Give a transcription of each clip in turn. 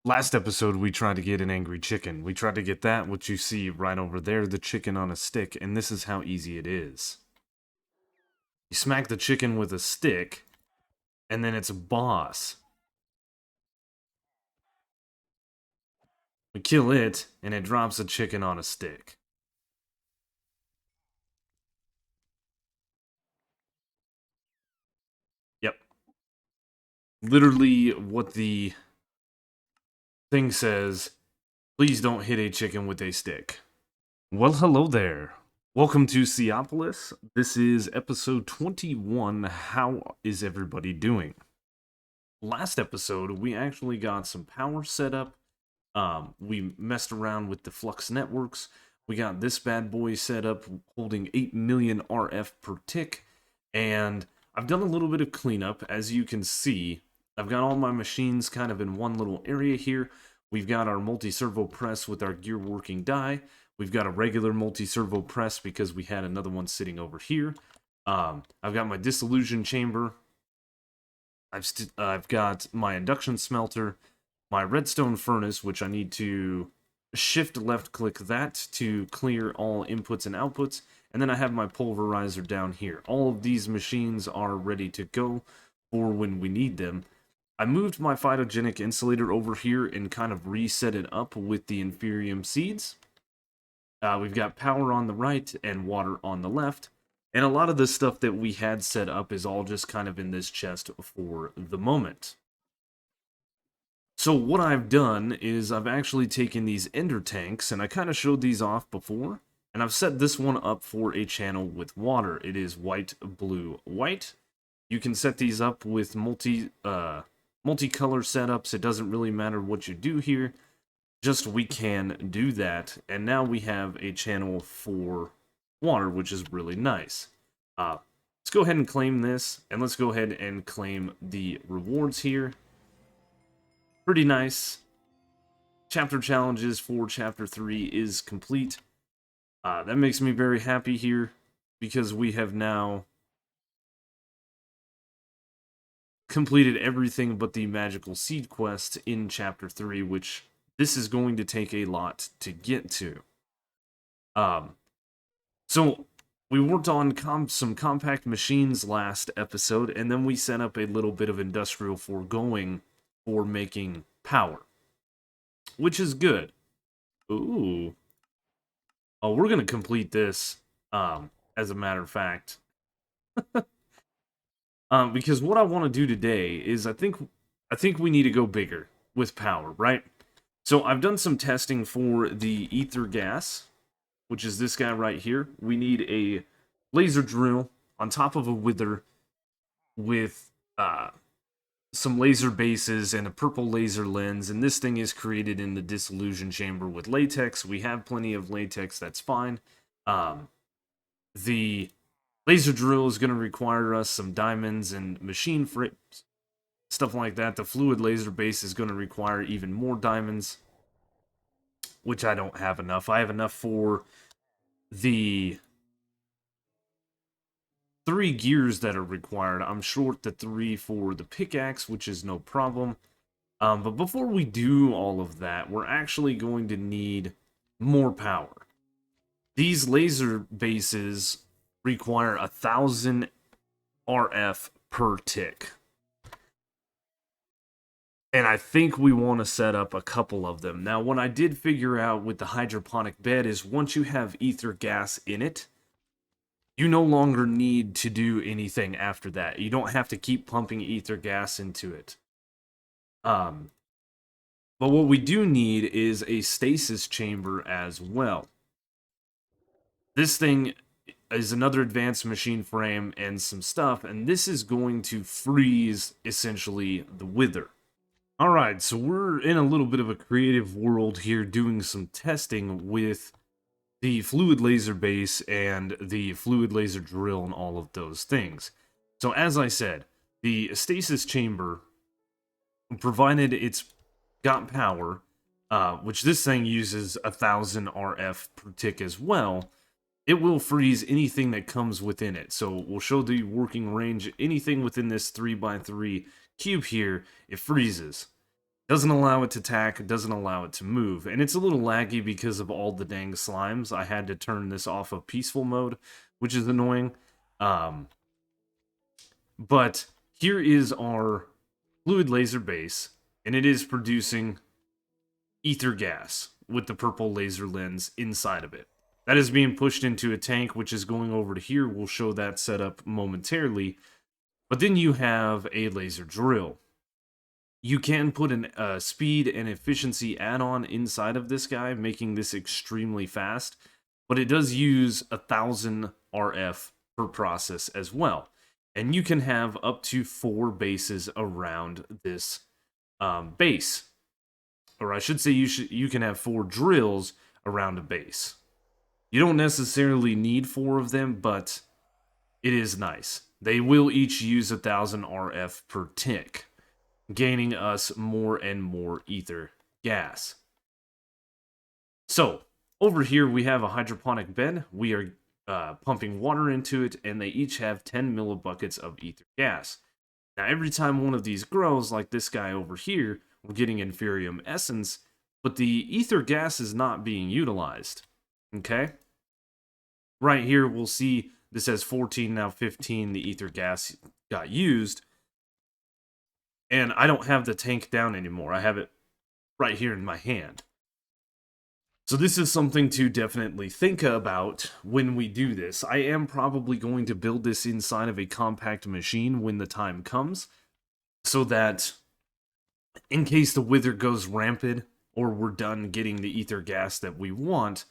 Last episode, we tried to get an angry chicken. We tried to get that, what you see right over there, the chicken on a stick, and this is how easy it is. You smack the chicken with a stick, and then it's a boss. We kill it, and it drops a chicken on a stick. Yep. Literally what the thing says, please don't hit a chicken with a stick. Well, hello there. Welcome to Seaopolis. This is episode 21. How is everybody doing? Last episode, we actually got some power set up. We messed around with the flux networks. We got this bad boy set up holding 8 million RF per tick. And I've done a little bit of cleanup. As you can see, I've got all my machines kind of in one little area here. We've got our multi-servo press with our gear working die. We've got a regular multi-servo press because we had another one sitting over here. I've got my dissolution chamber. I've got my induction smelter, my redstone furnace, which I need to shift left click that to clear all inputs and outputs. And then I have my pulverizer down here. All of these machines are ready to go for when we need them. I moved my phytogenic insulator over here and kind of reset it up with the inferium seeds. We've got power on the right and water on the left. And a lot of the stuff that we had set up is all just kind of in this chest for the moment. So what I've done is I've actually taken these ender tanks, and I kind of showed these off before, and I've set this one up for a channel with water. It is white, blue, white. You can set these up with multicolor setups. It doesn't really matter what you do here. Just we can do that, and now we have a channel for water, which is really nice. Let's go ahead and claim this, and let's go ahead and claim the rewards here. Pretty nice. Chapter challenges for Chapter 3 is complete. That makes me very happy here, because we have now completed everything but the magical seed quest in Chapter 3, which this is going to take a lot to get to. So we worked on some compact machines last episode, and then we set up a little bit of industrial foregoing for making power, which is good. Ooh. Oh, we're going to complete this, as a matter of fact. Because what I want to do today is I think we need to go bigger with power, right? So I've done some testing for the ether gas, which is this guy right here. We need a laser drill on top of a wither with some laser bases and a purple laser lens, and this thing is created in the dissolution chamber with latex. We have plenty of latex, that's fine. The laser drill is going to require us some diamonds and machine frames, stuff like that. The fluid laser base is going to require even more diamonds, which I don't have enough. I have enough for the 3 gears that are required. I'm short the 3 for the pickaxe, which is no problem. But before we do all of that, we're actually going to need more power. These laser bases require 1,000 RF per tick. And I think we want to set up a couple of them. Now, what I did figure out with the hydroponic bed is once you have ether gas in it, you no longer need to do anything after that. You don't have to keep pumping ether gas into it. But what we do need is a stasis chamber as well. This thing is another advanced machine frame and some stuff, and this is going to freeze, essentially, the wither. Alright, so we're in a little bit of a creative world here doing some testing with the fluid laser base and the fluid laser drill and all of those things. So as I said, the stasis chamber, provided it's got power, which this thing uses 1,000 RF per tick as well, it will freeze anything that comes within it. So we'll show the working range. Anything within this 3x3 cube here, it freezes. Doesn't allow it to tack, doesn't allow it to move. And it's a little laggy because of all the dang slimes. I had to turn this off of peaceful mode, which is annoying. But here is our fluid laser base, and it is producing ether gas with the purple laser lens inside of it. That is being pushed into a tank, which is going over to here. We'll show that setup momentarily. But then you have a laser drill. You can put a speed and efficiency add-on inside of this guy, making this extremely fast, but it does use 1000 RF per process as well. And you can have up to 4 bases around this base. Or I should say you can have 4 drills around a base. You don't necessarily need 4 of them, but it is nice. They will each use 1000 RF per tick, gaining us more and more ether gas. So, over here we have a hydroponic bed. We are pumping water into it, and they each have 10 millibuckets of ether gas. Now, every time one of these grows, like this guy over here, we're getting inferium essence, but the ether gas is not being utilized. Okay? Right here, we'll see this has 14, now 15, the ether gas got used. And I don't have the tank down anymore. I have it right here in my hand. So this is something to definitely think about when we do this. I am probably going to build this inside of a compact machine when the time comes, so that in case the wither goes rampant or we're done getting the ether gas that we want,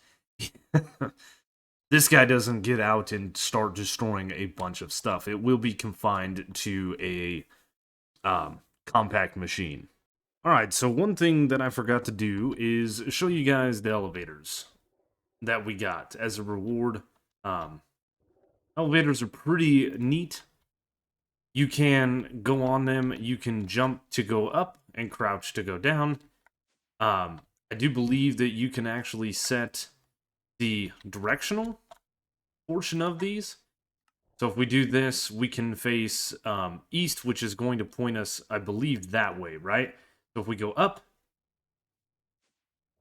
this guy doesn't get out and start destroying a bunch of stuff. It will be confined to a compact machine. Alright, so one thing that I forgot to do is show you guys the elevators that we got as a reward. Elevators are pretty neat. You can go on them, you can jump to go up and crouch to go down. I do believe that you can actually set the directional portion of these. So if we do this, we can face east, which is going to point us, I believe, that way, right? So if we go up,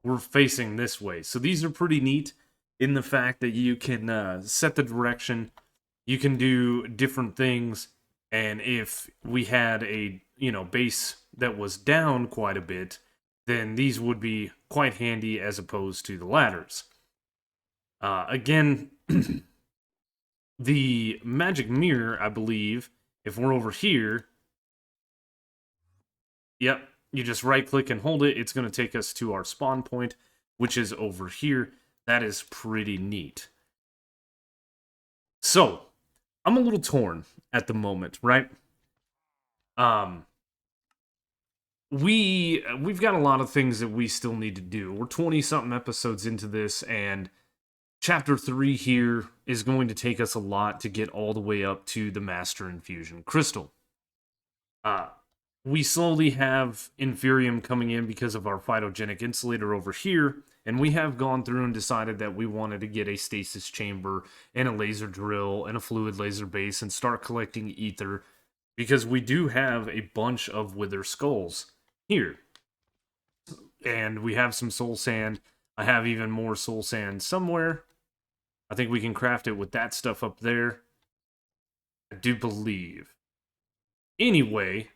we're facing this way. So these are pretty neat in the fact that you can set the direction, you can do different things, and if we had a base that was down quite a bit, then these would be quite handy as opposed to the ladders. Again, the magic mirror, I believe, if we're over here, yep, you just right-click and hold it. It's going to take us to our spawn point, which is over here. That is pretty neat. So, I'm a little torn at the moment, right? We've got a lot of things that we still need to do. We're 20-something episodes into this, and Chapter 3 here is going to take us a lot to get all the way up to the Master Infusion Crystal. We slowly have Inferium coming in because of our phytogenic insulator over here, and we have gone through and decided that we wanted to get a Stasis Chamber and a laser drill and a fluid laser base and start collecting ether, because we do have a bunch of wither skulls here. And we have some soul sand. I have even more soul sand somewhere. I think we can craft it with that stuff up there. I do believe. Anyway,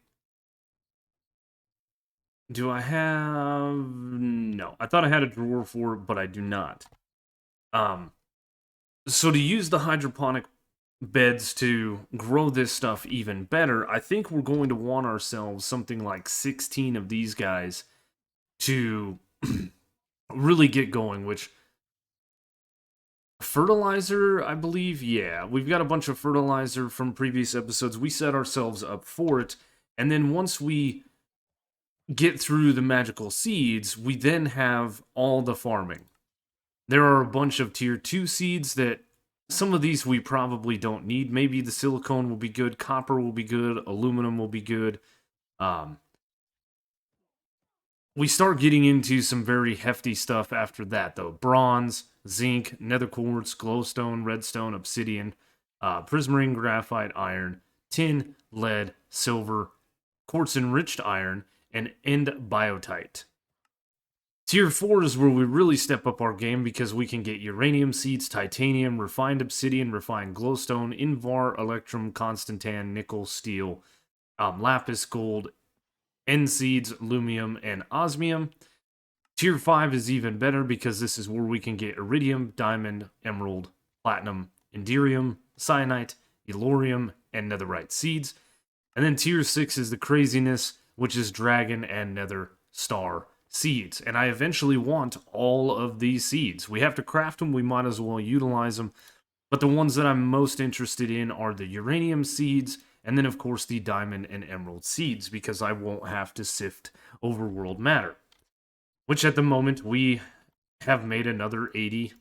do I have... No. I thought I had a drawer for it, but I do not. So to use the hydroponic beds to grow this stuff even better, I think we're going to want ourselves something like 16 of these guys to really get going, which... Fertilizer, I believe? Yeah, we've got a bunch of fertilizer from previous episodes. We set ourselves up for it, and then once we get through the magical seeds, we then have all the farming. There are a bunch of tier 2 seeds that some of these we probably don't need. Maybe the silicone will be good, copper will be good, aluminum will be good. We start getting into some very hefty stuff after that, though. Bronze, zinc, nether quartz, glowstone, redstone, obsidian, prismarine, graphite, iron, tin, lead, silver, quartz-enriched iron, and end biotite. Tier 4 is where we really step up our game because we can get uranium seeds, titanium, refined obsidian, refined glowstone, invar, electrum, constantan, nickel, steel, lapis, gold, N seeds, lumium, and osmium. Tier 5 is even better because this is where we can get iridium, diamond, emerald, platinum, inderium, cyanite, elorium, and netherite seeds. And then tier 6 is the craziness, which is dragon and nether star seeds. And I eventually want all of these seeds. We have to craft them, we might as well utilize them. But the ones that I'm most interested in are the uranium seeds, and then of course the diamond and emerald seeds, because I won't have to sift overworld matter. Which at the moment we have made another 80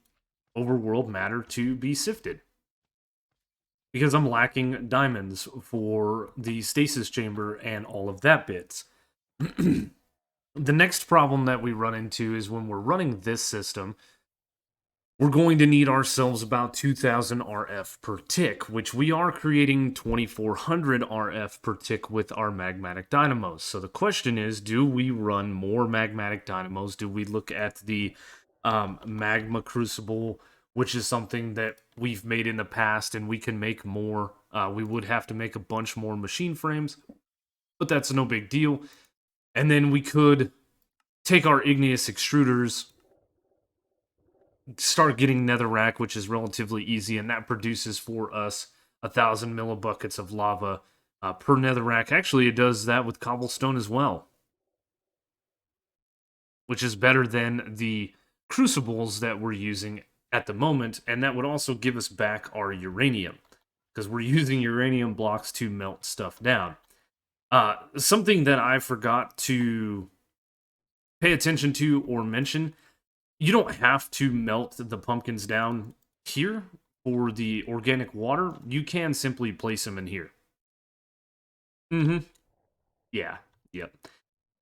overworld matter to be sifted. Because I'm lacking diamonds for the Stasis Chamber and all of that bits. The next problem that we run into is when we're running this system, we're going to need ourselves about 2,000 RF per tick, which we are creating 2,400 RF per tick with our magmatic dynamos. So the question is, do we run more magmatic dynamos? Do we look at the magma crucible, which is something that we've made in the past and we can make more? We would have to make a bunch more machine frames, but that's no big deal. And then we could take our igneous extruders, start getting netherrack, which is relatively easy, and that produces for us 1,000 millibuckets of lava per netherrack. Actually, it does that with cobblestone as well, which is better than the crucibles that we're using at the moment, and that would also give us back our uranium, because we're using uranium blocks to melt stuff down. Something that I forgot to pay attention to or mention, you don't have to melt the pumpkins down here for the organic water. You can simply place them in here. Yeah, yep.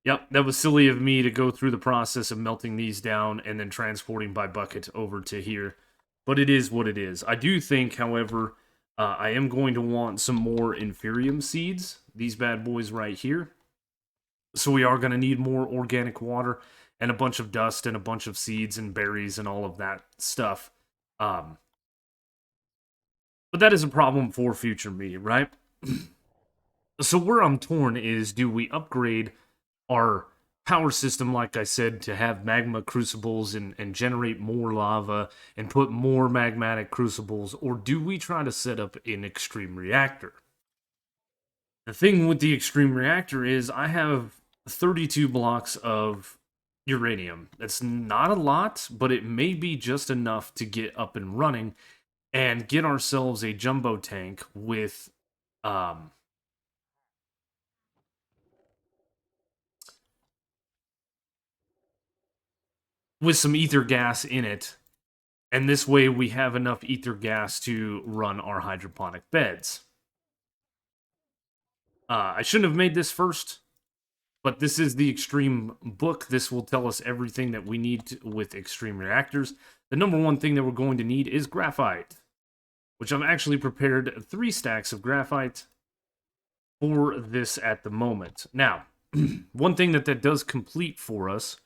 Yep, that was silly of me to go through the process of melting these down and then transporting by bucket over to here. But it is what it is. I do think, however, I am going to want some more inferium seeds. These bad boys right here. So we are going to need more organic water and a bunch of dust and a bunch of seeds and berries and all of that stuff. But that is a problem for future me, right? So where I'm torn is, do we upgrade our power system, like I said, to have magma crucibles and generate more lava and put more magmatic crucibles, or do we try to set up an extreme reactor? The thing with the extreme reactor is I have 32 blocks of uranium. That's not a lot, but it may be just enough to get up and running and get ourselves a jumbo tank with some ether gas in it. And this way we have enough ether gas to run our hydroponic beds. I shouldn't have made this first, but this is the extreme book. This will tell us everything that we need with extreme reactors. The number one thing that we're going to need is graphite, which I'm actually prepared 3 stacks of graphite for this at the moment. Now, one thing that does complete for us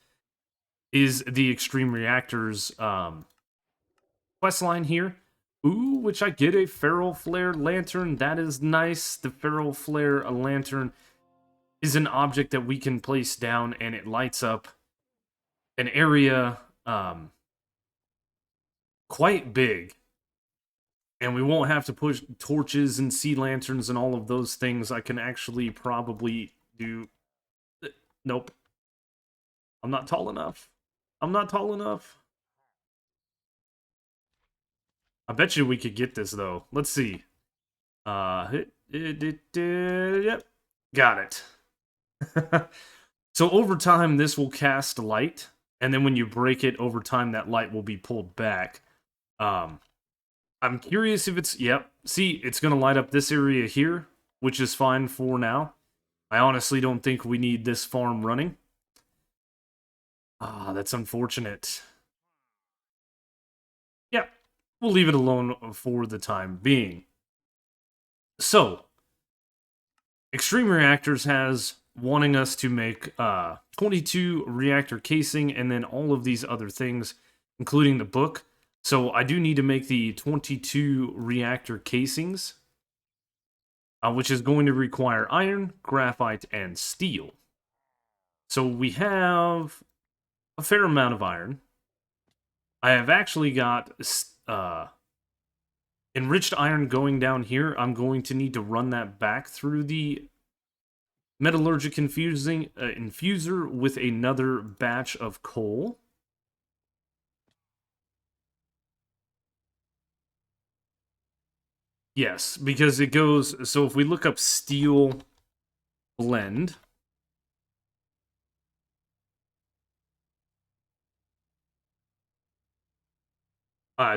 is the extreme reactors quest line here. Ooh, which I get a feral flare lantern. That is nice. The feral flare lantern is an object that we can place down and it lights up an area quite big. And we won't have to push torches and sea lanterns and all of those things. I can actually probably do... Nope. I'm not tall enough. I'm not tall enough. I bet you we could get this, though. Let's see. Yep. Got it. So over time, this will cast light. And then when you break it, over time, that light will be pulled back. I'm curious if it's... Yep. See, it's going to light up this area here, which is fine for now. I honestly don't think we need this farm running. That's unfortunate. Yeah, we'll leave it alone for the time being. So, Extreme Reactors has wanting us to make 22 reactor casing and then all of these other things, including the book. So I do need to make the 22 reactor casings, which is going to require iron, graphite, and steel. So we have a fair amount of iron. I have actually got enriched iron going down here. I'm going to need to run that back through the metallurgic infuser with another batch of coal. Yes, because it goes, so if we look up steel blend,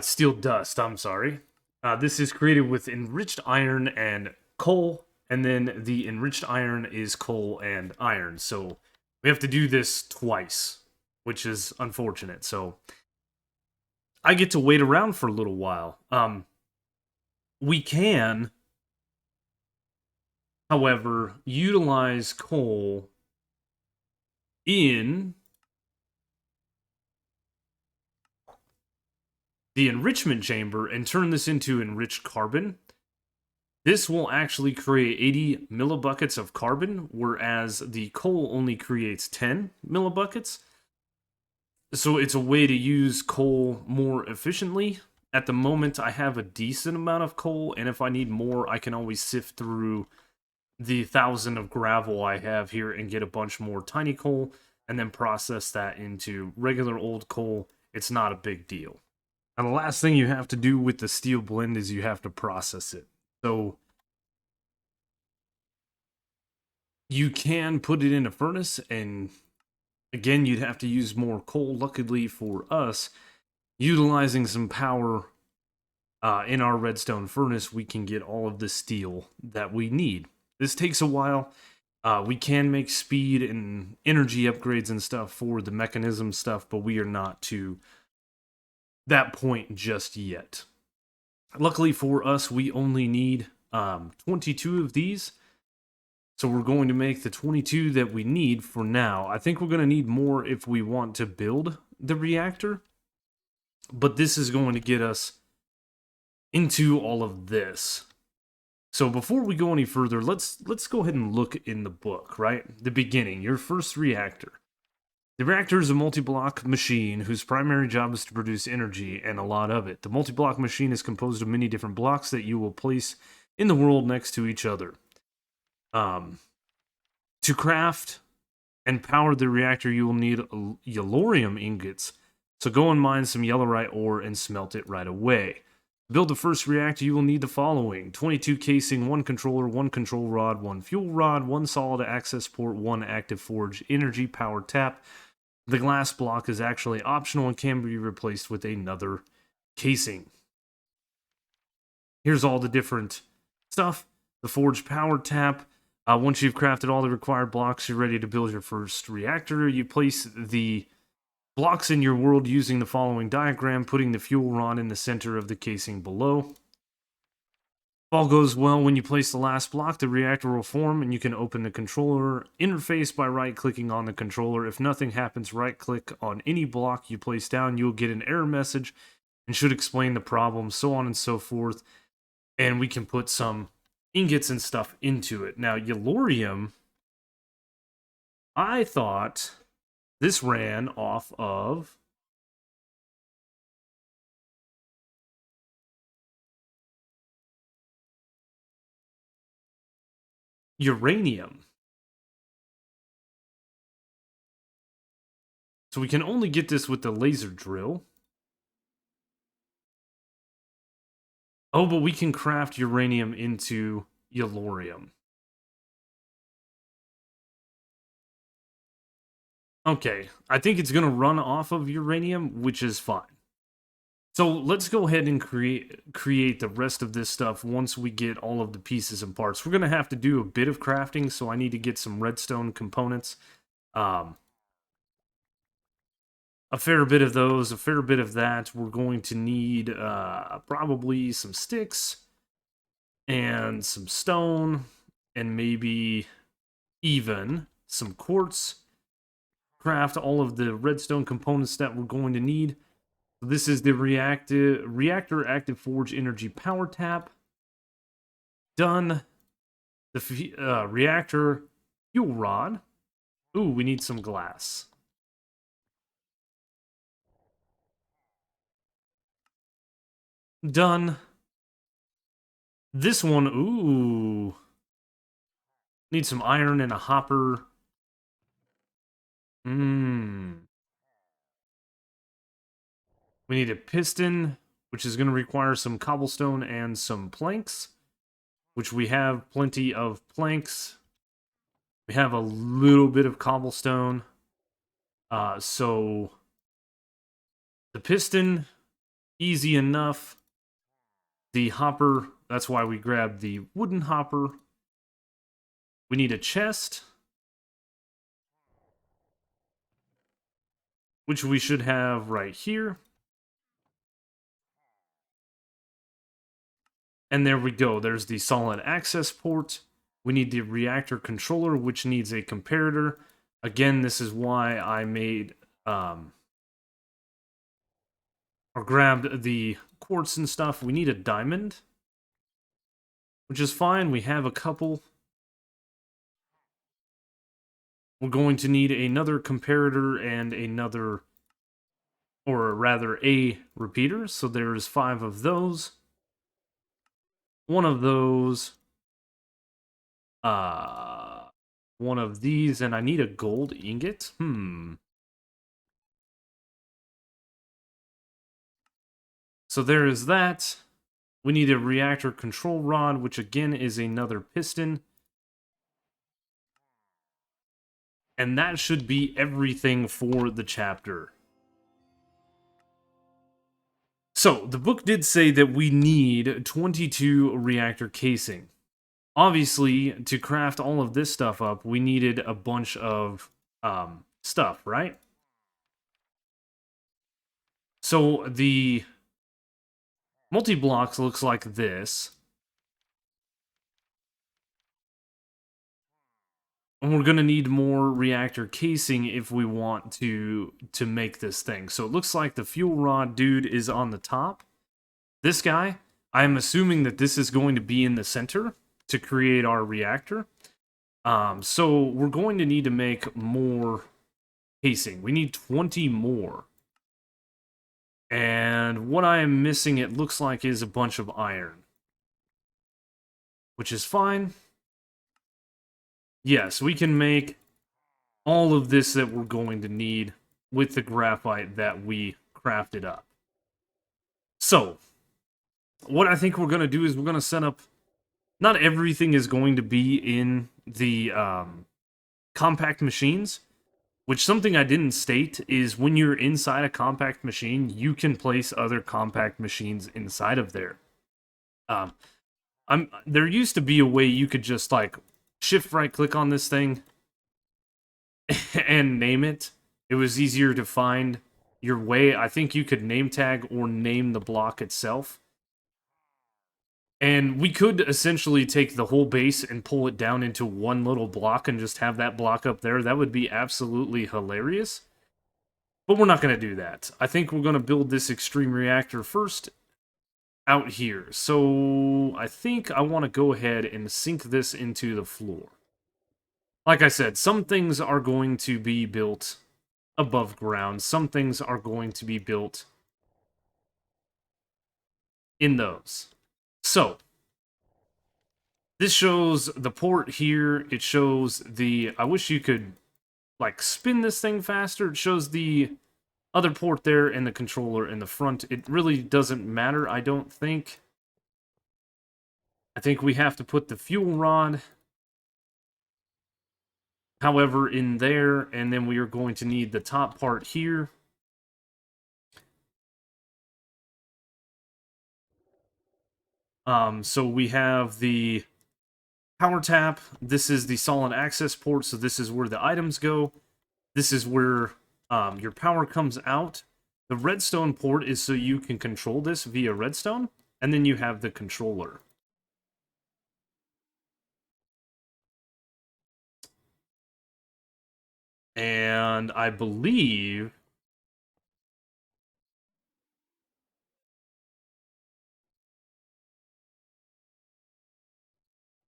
steel dust, I'm sorry. This is created with enriched iron and coal, and then the enriched iron is coal and iron. So we have to do this twice, which is unfortunate. So I get to wait around for a little while. We can, however, utilize coal in the enrichment chamber and turn this into enriched carbon. This will actually create 80 millibuckets of carbon, whereas the coal only creates 10 millibuckets. So it's a way to use coal more efficiently. At the moment, I have a decent amount of coal, and if I need more, I can always sift through the 1,000 of gravel I have here and get a bunch more tiny coal, and then process that into regular old coal. It's not a big deal. And the last thing you have to do with the steel blend is you have to process it. So you can put it in a furnace, and again, you'd have to use more coal. Luckily for us, utilizing some power in our redstone furnace, we can get all of the steel that we need. This takes a while. We can make speed and energy upgrades and stuff for the mechanism stuff, but we are not to that point just yet. Luckily for us, we only need 22 of these. So we're going to make the 22 that we need for now. I think we're going to need more if we want to build the reactor. But this is going to get us into all of this. So before we go any further, let's go ahead and look in the book, right? The beginning, your first reactor. The reactor is a multi-block machine whose primary job is to produce energy, and a lot of it. The multi-block machine is composed of many different blocks that you will place in the world next to each other. To craft and power the reactor, you will need yellorium ingots. So go and mine some yellorite ore and smelt it right away. To build the first reactor, you will need the following: 22 casing, 1 controller, 1 control rod, 1 fuel rod, 1 solid access port, 1 active forge, energy power tap. The glass block is actually optional and can be replaced with another casing. Here's all the different stuff. The forge power tap. Once you've crafted all the required blocks, you're ready to build your first reactor. You place the blocks in your world using the following diagram, putting the fuel rod in the center of the casing below. If all goes well, when you place the last block, the reactor will form, and you can open the controller interface by right-clicking on the controller. If nothing happens, right-click on any block you place down. You'll get an error message and should explain the problem, so on and so forth. And we can put some ingots and stuff into it. Now, yellorium, I thought this ran off of uranium. So we can only get this with the laser drill. Oh, but we can craft uranium into yellorium. Okay, I think it's going to run off of uranium, which is fine. So let's go ahead and create the rest of this stuff once we get all of the pieces and parts. We're going to have to do a bit of crafting, so I need to get some redstone components. A fair bit of those, a fair bit of that. We're going to need probably some sticks and some stone and maybe even some quartz, craft all of the redstone components that we're going to need. So this is the Reactor Active Forge Energy Power Tap. Done. The Reactor Fuel Rod. Ooh, we need some glass. Done. This one, ooh. Need some iron and a hopper. We need a piston, which is going to require some cobblestone and some planks, which we have plenty of planks. We have a little bit of cobblestone. So the piston, easy enough. The hopper, that's why we grabbed the wooden hopper. We need a chest, which we should have right here. And there we go. There's the solid access port. We need the reactor controller, which needs a comparator. Again, this is why I made or grabbed the quartz and stuff. We need a diamond, which is fine. We have a couple. We're going to need another comparator and another, or rather a repeater. So there's 5 of those. One of those. One of these, and I need a gold ingot. So there is that. We need a reactor control rod, which again is another piston. And that should be everything for the chapter. So, the book did say that we need 22 reactor casing. Obviously, to craft all of this stuff up, we needed a bunch of stuff, right? So, the multi-blocks looks like this. And we're going to need more reactor casing if we want to make this thing. So it looks like the fuel rod dude is on the top. This guy, I'm assuming that this is going to be in the center to create our reactor. So we're going to need to make more casing. We need 20 more. And what I am missing, it looks like, is a bunch of iron. Which is fine. Yes, we can make all of this that we're going to need with the graphite that we crafted up. So, what I think we're going to do is we're going to set up... Not everything is going to be in the compact machines, which something I didn't state is when you're inside a compact machine, you can place other compact machines inside of there. There used to be a way you could just, like, shift right click on this thing and name it. It was easier to find your way. I think you could name tag or name the block itself. And we could essentially take the whole base and pull it down into one little block and just have that block up there. That would be absolutely hilarious. But we're not going to do that. I think we're going to build this Extreme Reactor first out here. So I think I want to go ahead and sink this into the floor. Like I said, some things are going to be built above ground. Some things are going to be built in those. So, this shows the port here. It shows the... I wish you could, like, spin this thing faster. It shows the other port there and the controller in the front. It really doesn't matter, I don't think. I think we have to put the fuel rod, however, in there, and then we are going to need the top part here. So we have the power tap. This is the solid access port, so this is where the items go. This is where your power comes out. The redstone port is so you can control this via redstone, and then you have the controller. And I believe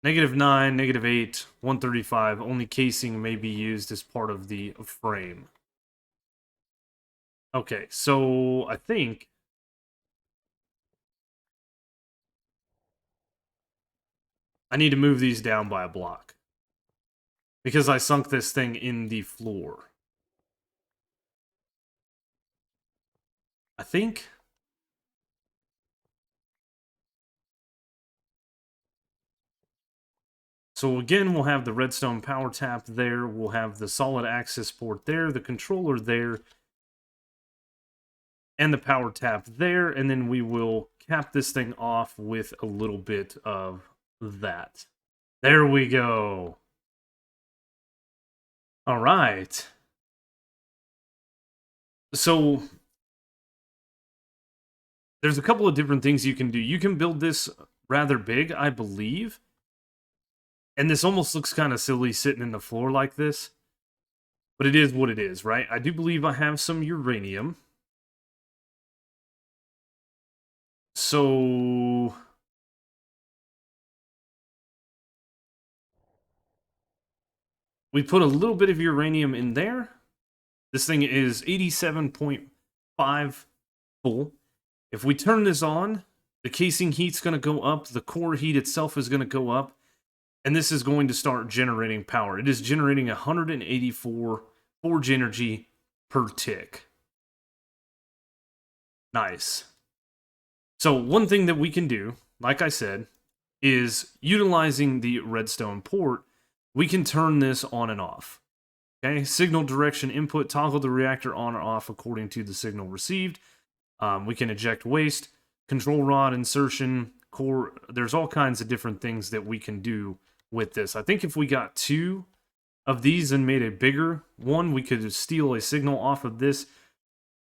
-9, -8, 135, only casing may be used as part of the frame. Okay, so I think I need to move these down by a block. Because I sunk this thing in the floor. I think. So again, we'll have the redstone power tap there. We'll have the solid access port there, the controller there, and the power tap there. And then we will cap this thing off with a little bit of that. There we go. All right. So there's a couple of different things you can do. You can build this rather big, I believe. And this almost looks kind of silly sitting in the floor like this. But it is what it is, right? I do believe I have some uranium. So we put a little bit of uranium in there. This thing is 87.5 full. If we turn this on, the casing heat's going to go up. The core heat itself is going to go up. And this is going to start generating power. It is generating 184 forge energy per tick. Nice. So one thing that we can do, like I said, is utilizing the redstone port, we can turn this on and off. Okay, signal direction input, toggle the reactor on or off according to the signal received. We can eject waste, control rod insertion, core. There's all kinds of different things that we can do with this. I think if we got 2 of these and made a bigger one, we could steal a signal off of this.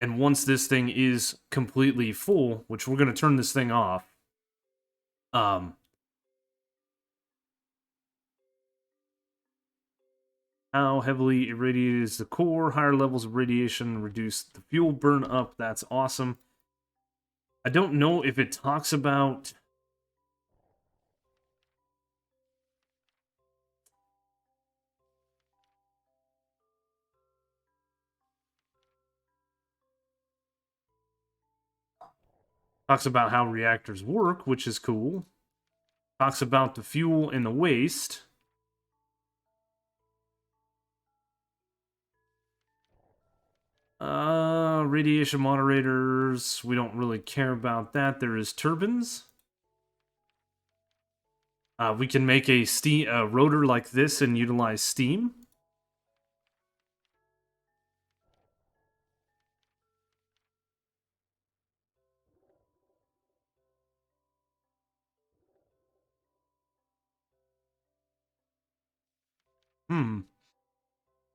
And once this thing is completely full, which we're going to turn this thing off, how heavily irradiated is the core? Higher levels of radiation reduce the fuel burn up. That's awesome. I don't know if it talks about... Talks about how reactors work, which is cool. Talks about the fuel and the waste. Radiation moderators, we don't really care about that. There is turbines. We can make a steam rotor like this and utilize steam.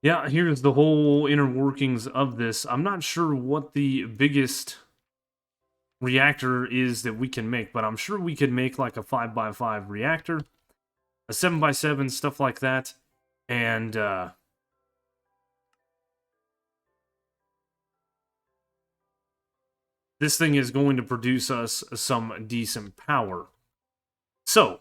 Yeah, here's the whole inner workings of this. I'm not sure what the biggest reactor is that we can make, but I'm sure we could make like a 5x5 reactor, a 7x7, stuff like that, and this thing is going to produce us some decent power. So,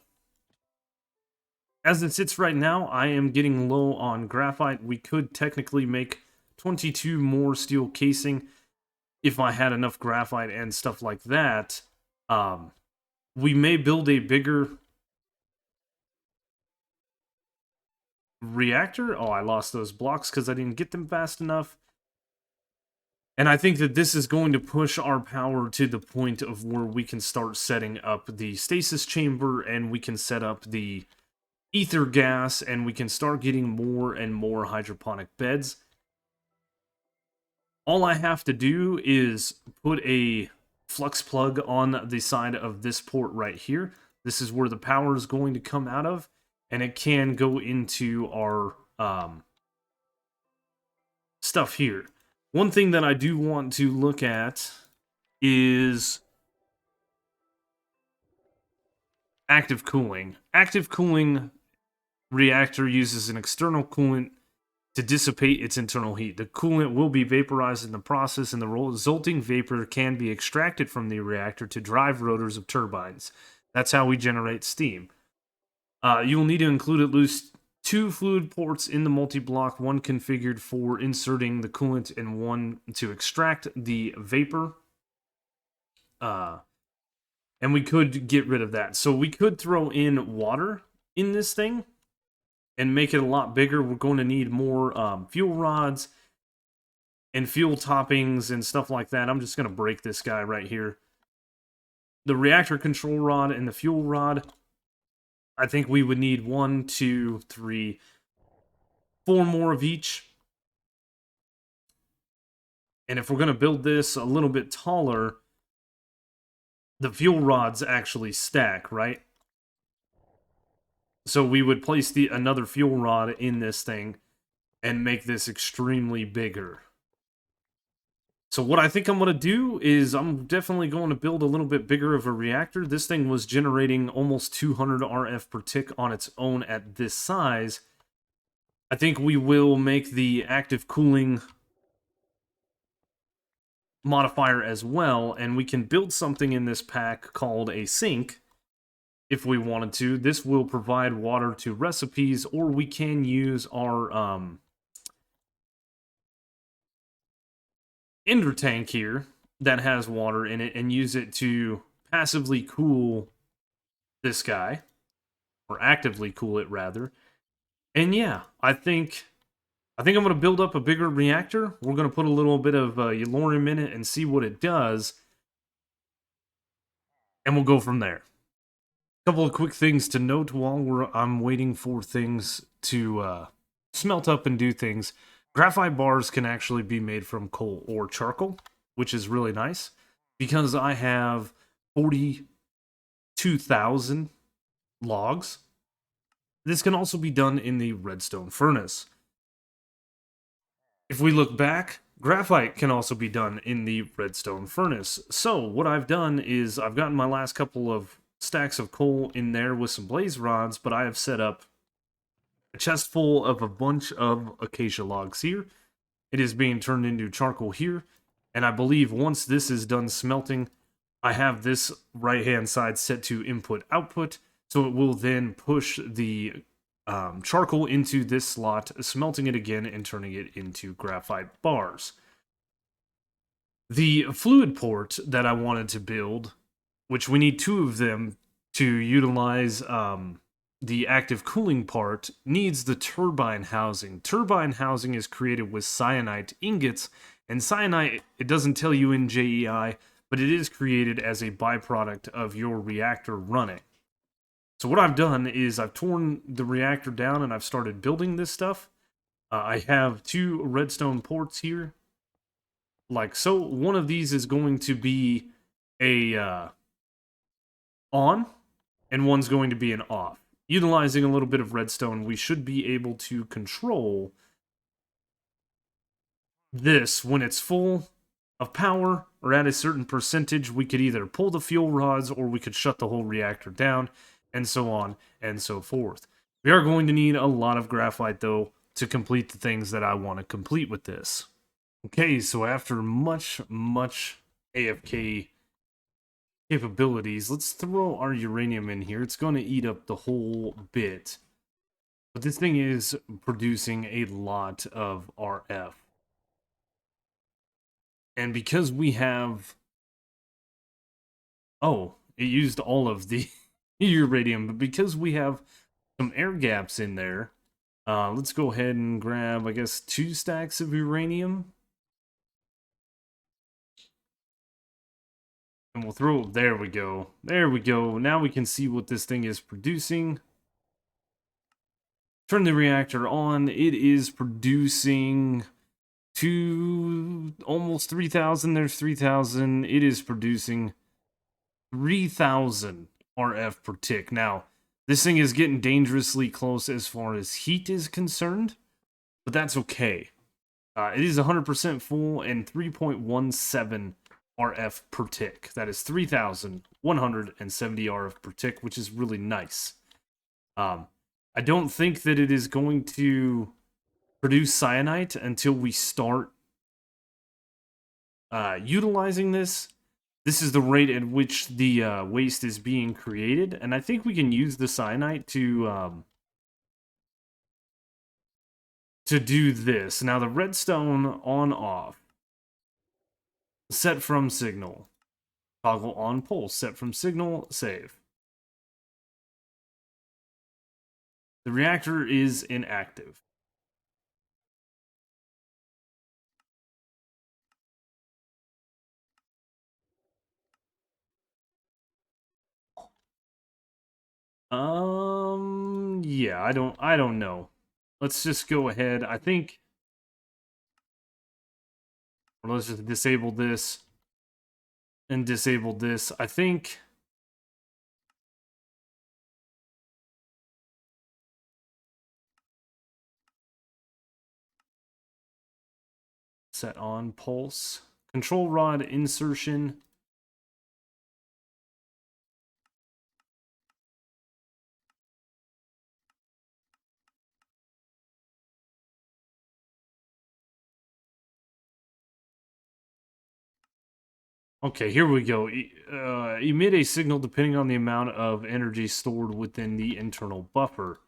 as it sits right now, I am getting low on graphite. We could technically make 22 more steel casing if I had enough graphite and stuff like that. We may build a bigger reactor. Oh, I lost those blocks because I didn't get them fast enough. And I think that this is going to push our power to the point of where we can start setting up the stasis chamber, and we can set up the ether gas, and we can start getting more and more hydroponic beds. All I have to do is put a flux plug on the side of this port right here. This is where the power is going to come out of, and it can go into our stuff here. One thing that I do want to look at is active cooling. Active cooling reactor uses an external coolant to dissipate its internal heat. The coolant will be vaporized in the process, and the resulting vapor can be extracted from the reactor to drive rotors of turbines. That's how we generate steam. You will need to include at least 2 fluid ports in the multi-block, one configured for inserting the coolant and one to extract the vapor. And we could get rid of that. So we could throw in water in this thing and make it a lot bigger. We're going to need more fuel rods and fuel toppings and stuff like that. I'm just going to break this guy right here. The reactor control rod and the fuel rod, I think we would need 1, 2, 3, 4 more of each. And if we're going to build this a little bit taller, the fuel rods actually stack, right? So we would place another fuel rod in this thing and make this extremely bigger. So what I think I'm going to do is I'm definitely going to build a little bit bigger of a reactor. This thing was generating almost 200 RF per tick on its own at this size. I think we will make the active cooling modifier as well, and we can build something in this pack called a sink if we wanted to. This will provide water to recipes, or we can use our ender tank here that has water in it and use it to passively cool this guy, or actively cool it rather. And yeah, I think I'm going to build up a bigger reactor. We're going to put a little bit of yellorium in it and see what it does, and we'll go from there. A couple of quick things to note while I'm waiting for things to smelt up and do things. Graphite bars can actually be made from coal or charcoal, which is really nice, because I have 42,000 logs. This can also be done in the redstone furnace. If we look back, graphite can also be done in the redstone furnace. So what I've done is I've gotten my last couple of stacks of coal in there with some blaze rods, but I have set up a chest full of a bunch of acacia logs here. It is being turned into charcoal here, and I believe once this is done smelting, I have this right-hand side set to input-output, so it will then push the charcoal into this slot, smelting it again and turning it into graphite bars. The fluid port that I wanted to build, which we need 2 of them to utilize the active cooling part, needs the turbine housing. Turbine housing is created with cyanite ingots, and cyanite, it doesn't tell you in JEI, but it is created as a byproduct of your reactor running. So what I've done is I've torn the reactor down and I've started building this stuff. I have 2 redstone ports here, like so. One of these is going to be a on, and one's going to be an off. Utilizing a little bit of redstone, we should be able to control this when it's full of power or at a certain percentage. We could either pull the fuel rods or we could shut the whole reactor down, and so on and so forth. We are going to need a lot of graphite, though, to complete the things that I want to complete with this. Okay, so after much AFK capabilities, let's throw our uranium in here. It's going to eat up the whole bit. But this thing is producing a lot of RF. And because we have... Oh, it used all of the uranium, but because we have some air gaps in there, let's go ahead and grab, I guess, 2 stacks of uranium. And we'll throw, there we go. There we go. Now we can see what this thing is producing. Turn the reactor on. It is producing almost 3,000. There's 3,000. It is producing 3,000 RF per tick. Now, this thing is getting dangerously close as far as heat is concerned, but that's okay. It is 100% full and 3.17 RF per tick. That is 3,170 RF per tick, which is really nice. I don't think that it is going to produce cyanite until we start utilizing this. This is the rate at which the waste is being created, and I think we can use the cyanite to do this. Now the redstone on off. Set from signal. Toggle on pulse. Set from signal. Save. The reactor is inactive. Yeah, I don't know. Let's just go ahead. I think, or let's just disable this and disable this. I think set on pulse. Control rod insertion. Okay, here we go. Emit a signal depending on the amount of energy stored within the internal buffer.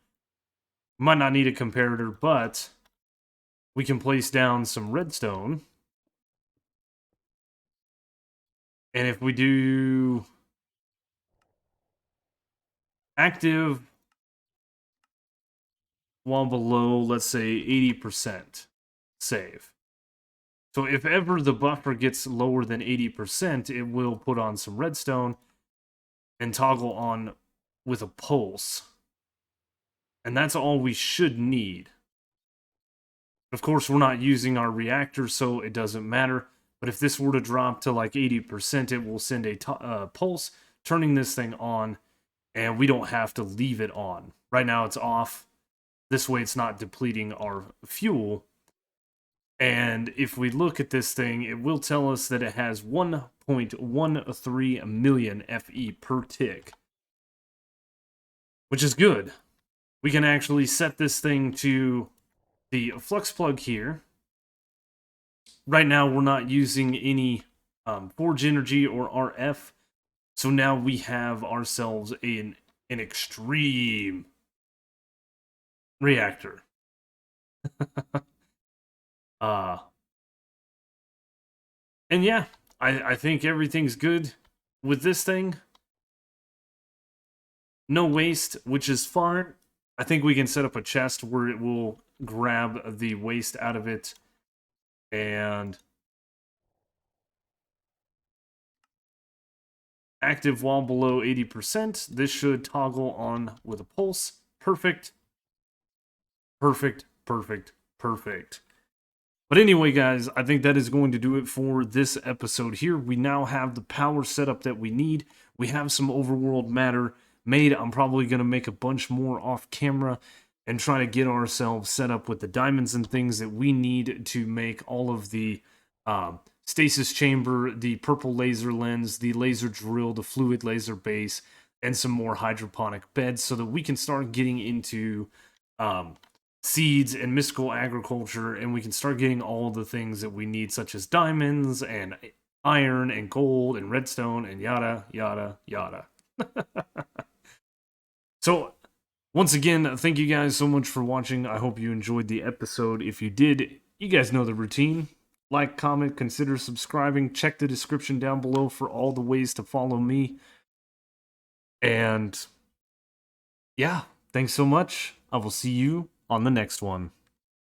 Might not need a comparator, but we can place down some redstone. And if we do active while below, let's say 80%, save. So if ever the buffer gets lower than 80%, it will put on some redstone and toggle on with a pulse. And that's all we should need. Of course, we're not using our reactor, so it doesn't matter. But if this were to drop to like 80%, it will send a pulse, turning this thing on, and we don't have to leave it on. Right now it's off. This way it's not depleting our fuel. And if we look at this thing, it will tell us that it has 1.13 million FE per tick, which is good. We can actually set this thing to the flux plug here. Right now, we're not using any forge energy or RF, so now we have ourselves an extreme reactor. And yeah, I think everything's good with this thing. No waste, which is fine. I think we can set up a chest where it will grab the waste out of it. And active while below 80%. This should toggle on with a pulse. Perfect. Perfect, perfect, perfect. But anyway, guys, I think that is going to do it for this episode here. We now have the power setup that we need. We have some overworld matter made. I'm probably going to make a bunch more off camera and try to get ourselves set up with the diamonds and things that we need to make all of the Stasis Chamber, the purple laser lens, the laser drill, the fluid laser base, and some more hydroponic beds so that we can start getting into seeds and mystical agriculture, and we can start getting all the things that we need, such as diamonds and iron and gold and redstone and yada, yada, yada. So, once again, thank you guys so much for watching. I hope you enjoyed the episode. If you did, you guys know the routine. Like, comment, consider subscribing. Check the description down below for all the ways to follow me. And yeah, thanks so much. I will see you on the next one.